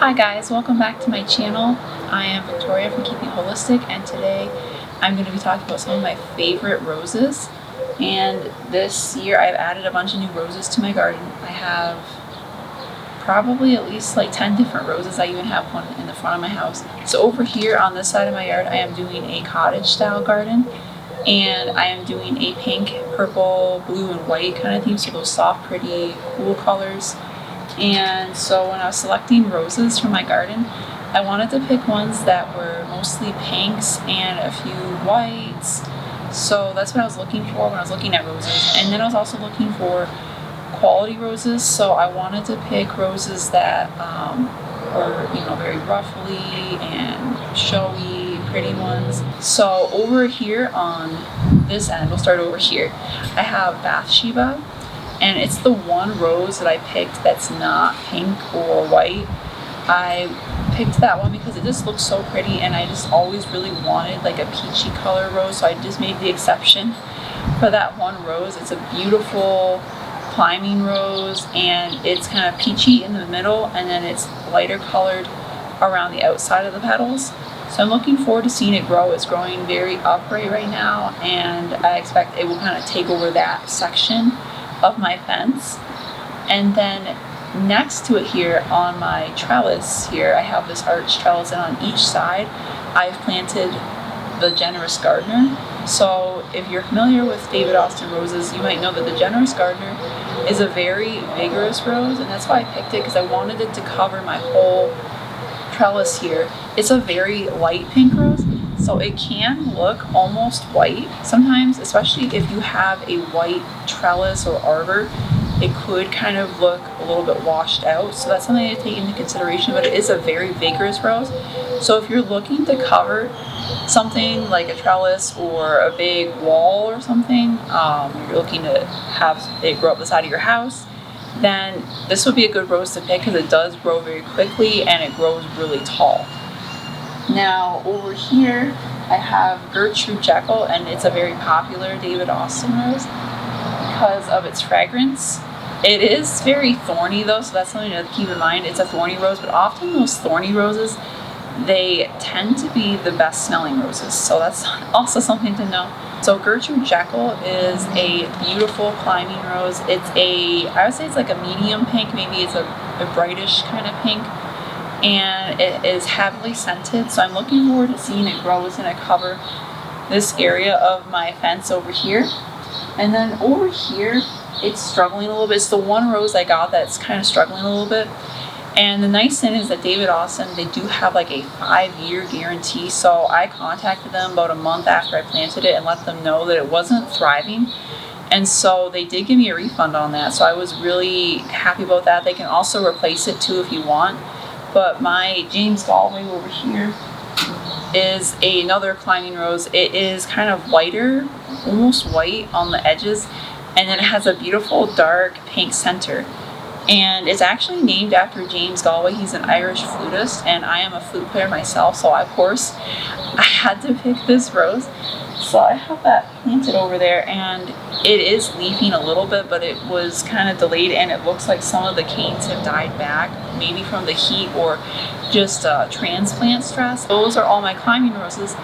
Hi guys, welcome back to my channel. I am Victoria from Keeping Holistic, and today I'm going to be talking about some of my favorite roses. And this year I've added a bunch of new roses to my garden. I have probably at least like 10 different roses. I even have one in the front of my house. So over here on this side of my yard I am doing a cottage style garden, and I am doing a pink, purple, blue, and white kind of theme, so those soft, pretty, cool colors. And so when I was selecting roses for my garden, I wanted to pick ones that were mostly pinks and a few whites. So that's what I was looking for when I was looking at roses. And then I was also looking for quality roses. So I wanted to pick roses that were, very ruffly and showy, pretty ones. So over here on this end, we'll start over here. I have Bathsheba. And it's the one rose that I picked that's not pink or white. I picked that one because it just looks so pretty, and I just always really wanted like a peachy color rose, so I just made the exception for that one rose. It's a beautiful climbing rose, and it's kind of peachy in the middle, and then it's lighter colored around the outside of the petals. So I'm looking forward to seeing it grow. It's growing very upright right now, and I expect it will kind of take over that section of my fence. And then next to it here on my trellis here, I have this arch trellis, and on each side I've planted the Generous Gardener. So if you're familiar with David Austin roses, you might know that the Generous Gardener is a very vigorous rose, and that's why I picked it, because I wanted it to cover my whole trellis here. It's a very light pink rose, so it can look almost white sometimes, especially if you have a white trellis or arbor. It could kind of look a little bit washed out, so that's something to take into consideration. But it is a very vigorous rose, so if you're looking to cover something like a trellis or a big wall or something, you're looking to have it grow up the side of your house, then this would be a good rose to pick, because it does grow very quickly and it grows really tall. Now over here I have Gertrude Jekyll, and it's a very popular David Austin rose because of its fragrance. It is very thorny though, so that's something to keep in mind. It's a thorny rose, but often those thorny roses, they tend to be the best smelling roses, so that's also something to know. So Gertrude Jekyll is a beautiful climbing rose. I would say it's like a medium pink, maybe it's a brightish kind of pink, and it is heavily scented, so I'm looking forward to seeing it grow. It's going to cover this area of my fence over here. And then over here it's struggling a little bit. It's the one rose I got that's kind of struggling a little bit. And the nice thing is that David Austin, they do have like a 5-year guarantee. So I contacted them about a month after I planted it and let them know that it wasn't thriving. And so they did give me a refund on that. So I was really happy about that. They can also replace it too if you want. But my James Galway over here is another climbing rose. It is kind of whiter, almost white on the edges, and then it has a beautiful dark pink center. And it's actually named after James Galway. He's an Irish flutist, and I am a flute player myself, so of course I had to pick this rose. So I have that planted over there, and it is leafing a little bit, but it was kind of delayed, and it looks like some of the canes have died back, maybe from the heat or just transplant stress. Those are all my climbing roses.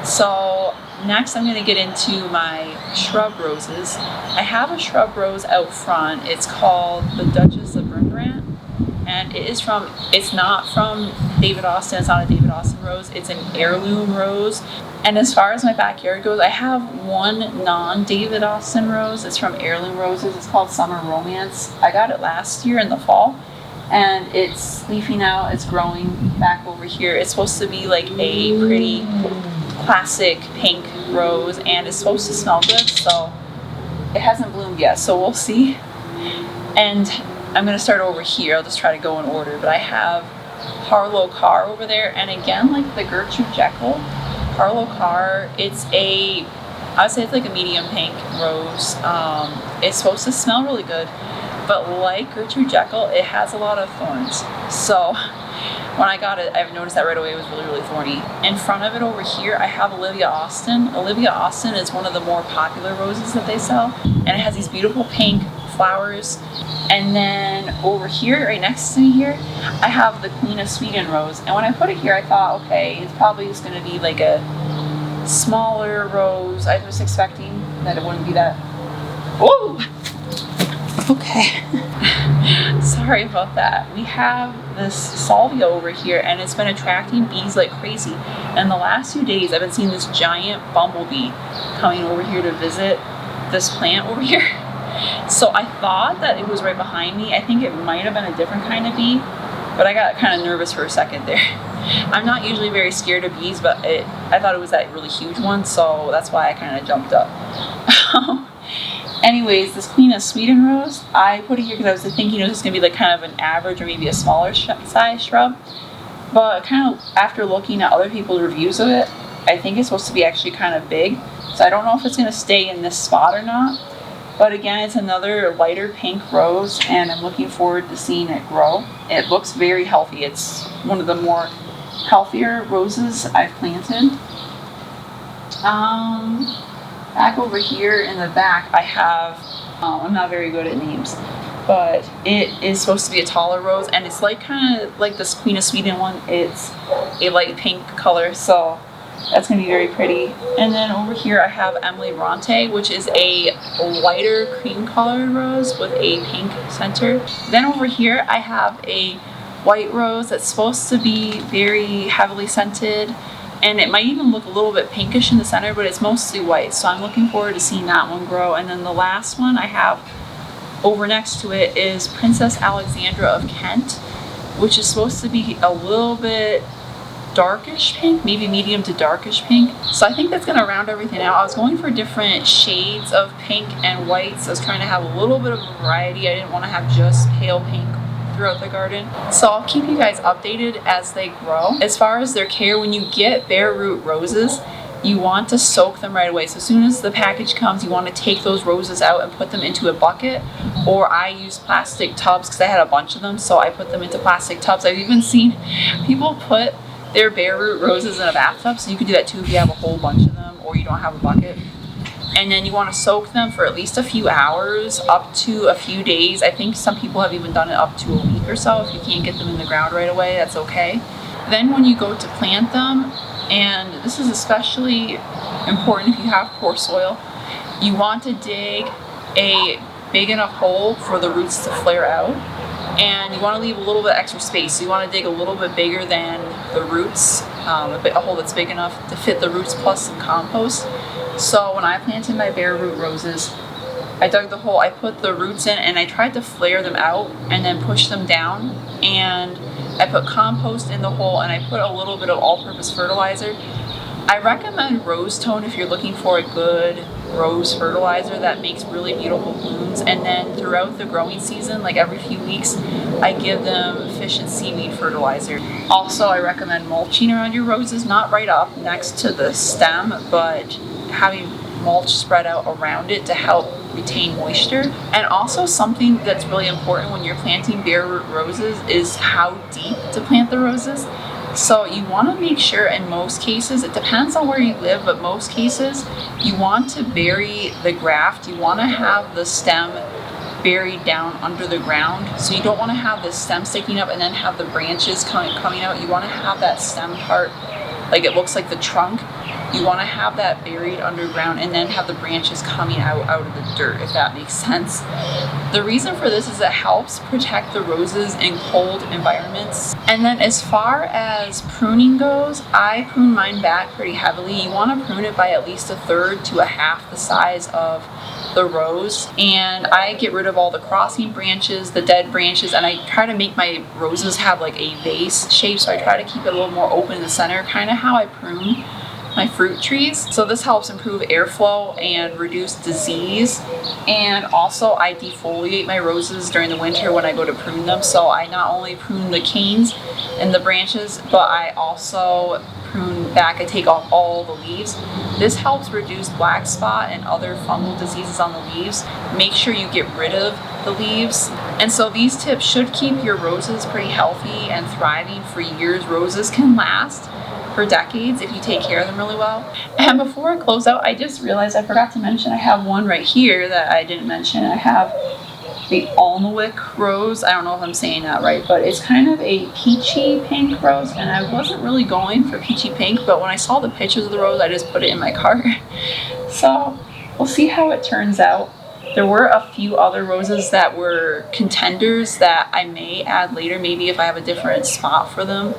So next I'm going to get into my shrub roses. I have a shrub rose out front. It's called the Duchess of Rembrandt, and it's not from David Austin. It's not a David Austin rose. It's an heirloom rose. And as far as my backyard goes, I have one non-David Austin rose. It's from Heirloom Roses. It's called Summer Romance. I got it last year in the fall, and it's leafing out. It's growing back over here. It's supposed to be like a pretty classic pink rose, and it's supposed to smell good, so it hasn't bloomed yet, so we'll see. And I'm going to start over here. I'll just try to go in order, but I have Harlow Carr over there, and again, like the Gertrude Jekyll, Harlow Carr, I would say it's like a medium pink rose. It's supposed to smell really good, but like Gertrude Jekyll, it has a lot of thorns. So when I got it, I've noticed that right away. It was really, really thorny. In front of it over here, I have Olivia Austin. Olivia Austin is one of the more popular roses that they sell, and it has these beautiful pink flowers. And then over here, right next to me here, I have the Queen of Sweden rose. And when I put it here, I thought, okay, it's probably just going to be like a smaller rose. I was expecting that it wouldn't be that. Whoa! Okay. Sorry about that. We have this salvia over here, and it's been attracting bees like crazy. And the last few days, I've been seeing this giant bumblebee coming over here to visit this plant over here. So I thought that it was right behind me. I think it might have been a different kind of bee, but I got kind of nervous for a second there. I'm not usually very scared of bees, but I thought it was that really huge one, so that's why I kind of jumped up. Anyways, this Queen of Sweden rose, I put it here because I was thinking it was just going to be like kind of an average or maybe a smaller size shrub. But kind of after looking at other people's reviews of it, I think it's supposed to be actually kind of big. So I don't know if it's going to stay in this spot or not. But again, it's another lighter pink rose, and I'm looking forward to seeing it grow. It looks very healthy. It's one of the more healthier roses I've planted. Back over here in the back, I have, I'm not very good at names, but it is supposed to be a taller rose, and it's like kind of like this Queen of Sweden one. It's a light pink color, so that's going to be very pretty. And then over here I have Emily Bronte, which is a lighter cream colored rose with a pink center. Then over here I have a white rose that's supposed to be very heavily scented, and it might even look a little bit pinkish in the center, but it's mostly white. So I'm looking forward to seeing that one grow. And then the last one I have over next to it is Princess Alexandra of Kent, which is supposed to be a little bit darkish pink, maybe medium to darkish pink. So I think that's going to round everything out. I was going for different shades of pink and white, so I was trying to have a little bit of a variety. I didn't want to have just pale pink throughout the garden. So I'll keep you guys updated as they grow. As far as their care, when you get bare root roses, you want to soak them right away. So as soon as the package comes, you want to take those roses out and put them into a bucket, or I use plastic tubs because I had a bunch of them, so I put them into plastic tubs. I've even seen people put their bare root roses in a bathtub, so you could do that too if you have a whole bunch of them or you don't have a bucket. And then you want to soak them for at least a few hours, up to a few days. I think some people have even done it up to a week or so. If you can't get them in the ground right away, that's okay. Then when you go to plant them, and this is especially important if you have poor soil, you want to dig a big enough hole for the roots to flare out. And you want to leave a little bit extra space. So you want to dig a little bit bigger than the roots, a hole that's big enough to fit the roots plus some compost. So when I planted my bare root roses, I dug the hole, I put the roots in, and I tried to flare them out and then push them down. And I put compost in the hole, and I put a little bit of all-purpose fertilizer. I recommend Rose Tone if you're looking for a good rose fertilizer that makes really beautiful blooms. And then throughout the growing season, like every few weeks, I give them fish and seaweed fertilizer. Also, I recommend mulching around your roses, not right up next to the stem, but having mulch spread out around it to help retain moisture. And also something that's really important when you're planting bare root roses is how deep to plant the roses. So you want to make sure, in most cases, it depends on where you live, but most cases you want to bury the graft. You want to have the stem buried down under the ground. So you don't want to have the stem sticking up and then have the branches coming out. You want to have that stem part like it looks like the trunk. You want to have that buried underground and then have the branches coming out of the dirt, if that makes sense. The reason for this is it helps protect the roses in cold environments. And then as far as pruning goes, I prune mine back pretty heavily. You want to prune it by at least a third to a half the size of the rose. And I get rid of all the crossing branches, the dead branches, and I try to make my roses have like a vase shape, so I try to keep it a little more open in the center, kind of how I prune my fruit trees. So this helps improve airflow and reduce disease. And also I defoliate my roses during the winter when I go to prune them. So I not only prune the canes and the branches, but I also prune back. I take off all the leaves. This helps reduce black spot and other fungal diseases on the leaves. Make sure you get rid of the leaves. And so these tips should keep your roses pretty healthy and thriving for years. Roses can last for decades if you take care of them really well. And before I close out, I just realized I forgot to mention I have one right here that I didn't mention. I have the Alnwick rose. I don't know if I'm saying that right, but it's kind of a peachy pink rose, and I wasn't really going for peachy pink, but when I saw the pictures of the rose, I just put it in my cart. So we'll see how it turns out. There were a few other roses that were contenders that I may add later, maybe if I have a different spot for them.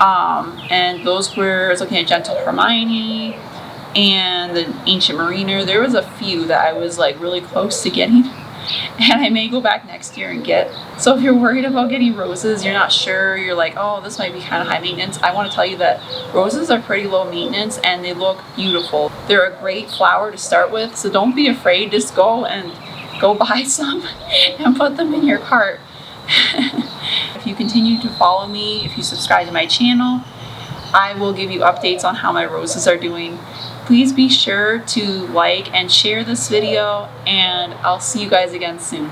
And those were, I was looking at Gentle Hermione and the Ancient Mariner. There was a few that I was like really close to getting, and I may go back next year and get. So if you're worried about getting roses, you're not sure, you're like, oh, this might be kind of high maintenance, I want to tell you that roses are pretty low maintenance and they look beautiful. They're a great flower to start with, so don't be afraid. Just go buy some and put them in your cart. If you continue to follow me, if you subscribe to my channel, I will give you updates on how my roses are doing. Please be sure to like and share this video, and I'll see you guys again soon.